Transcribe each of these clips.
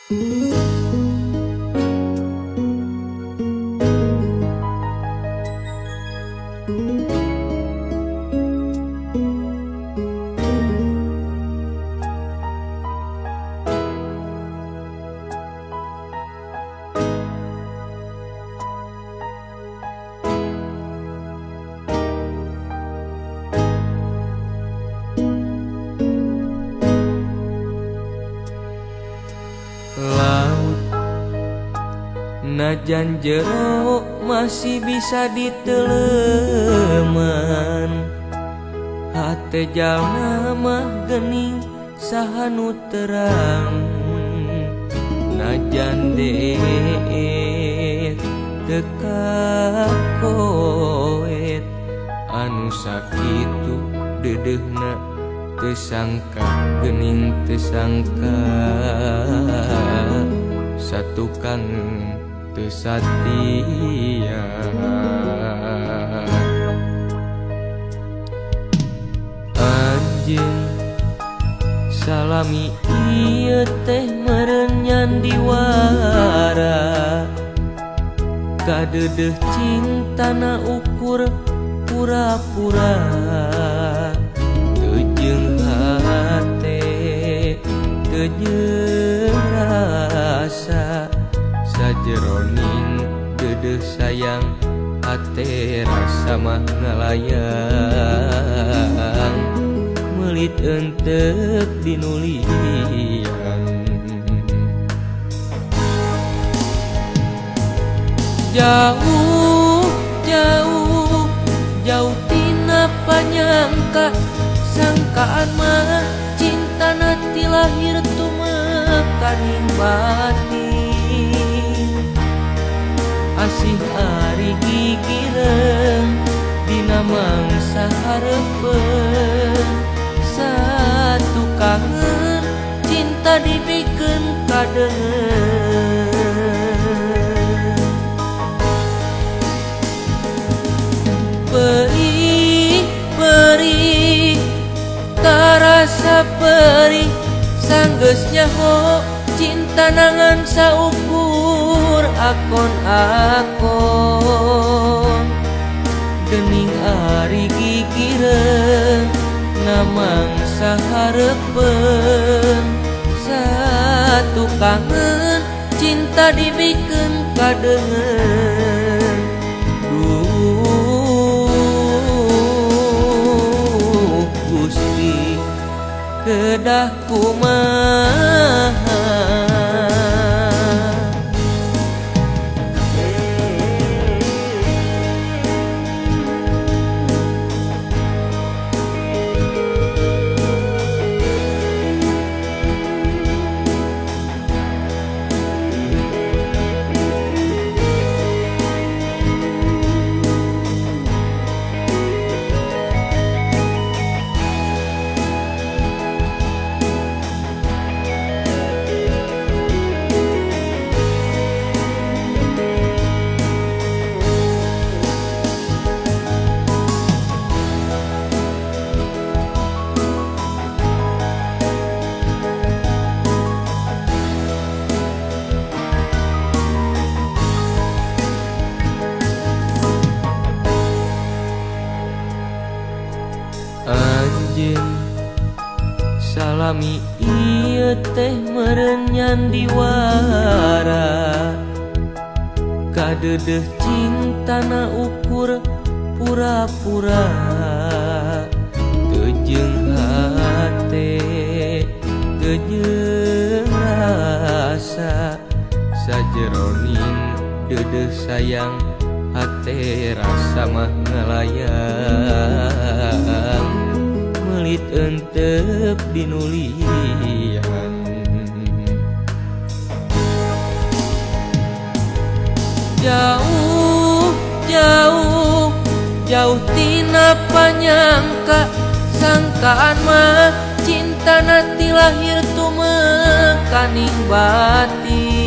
Laut najan jero masih bisa diteleman, hate jalma mah geuning saha nu terang. Najan deet teu kakoet, anu sakitu deudeuhna teu sangka geuning teu sangka, satukang teu satia. Anjeun salami ieu teh meureun nyandiwara, kadeudeuh cintana ukur pura-pura. Jeung hate teu jeung rasa, sajeroning deudeuh sayang hate rasa mah ngalayang, meuli enteuk dinulian. Jauh jauh jauh tina panyangka, sangkaan mah cintana ti lahir tumekaning batin. Asih ari gigireun dina mangsa hareupeun, satu kangen cinta dibikeun kadeung. Perih perih karasa perih, sanggeus nyaho cinta nangan saukur akon-akon. Geuning ari gigireun namang sahareupeun, satu kangen cinta dibikeun kadeung. Gusti kedah kumaha. Anjeun salami ieu teh meureun nyandiwara, kadeudeuh cintana ukur pura-pura. Teu jeung hate teu jeung rasa, sajeroning deudeuh sayang hate rasa mah ngalayang, meuli enteuk dinulian. Jauh jauh jauh tina panyangka, sangkaan mah cintana ti lahir tumekaning batin.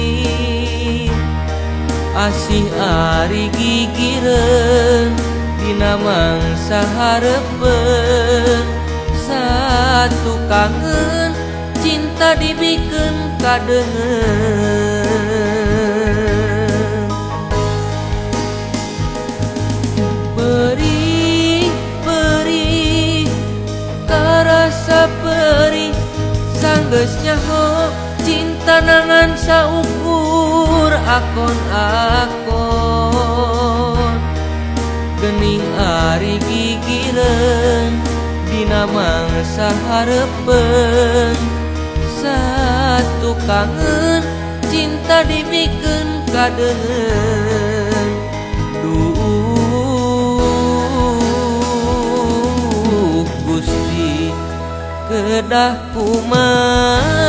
Asih ari gigireun dina mangsa hareupeun, satu kangen cinta dibikin kadeungeun. Perih, perih, karasa perih, sanggeus nyaho cinta nangan saukur akon-akon. Geuning ari gigireun dina mangsa hareupeun, satu kangen cinta dibikeun kadeungeun. Duh Gusti kedah kumaha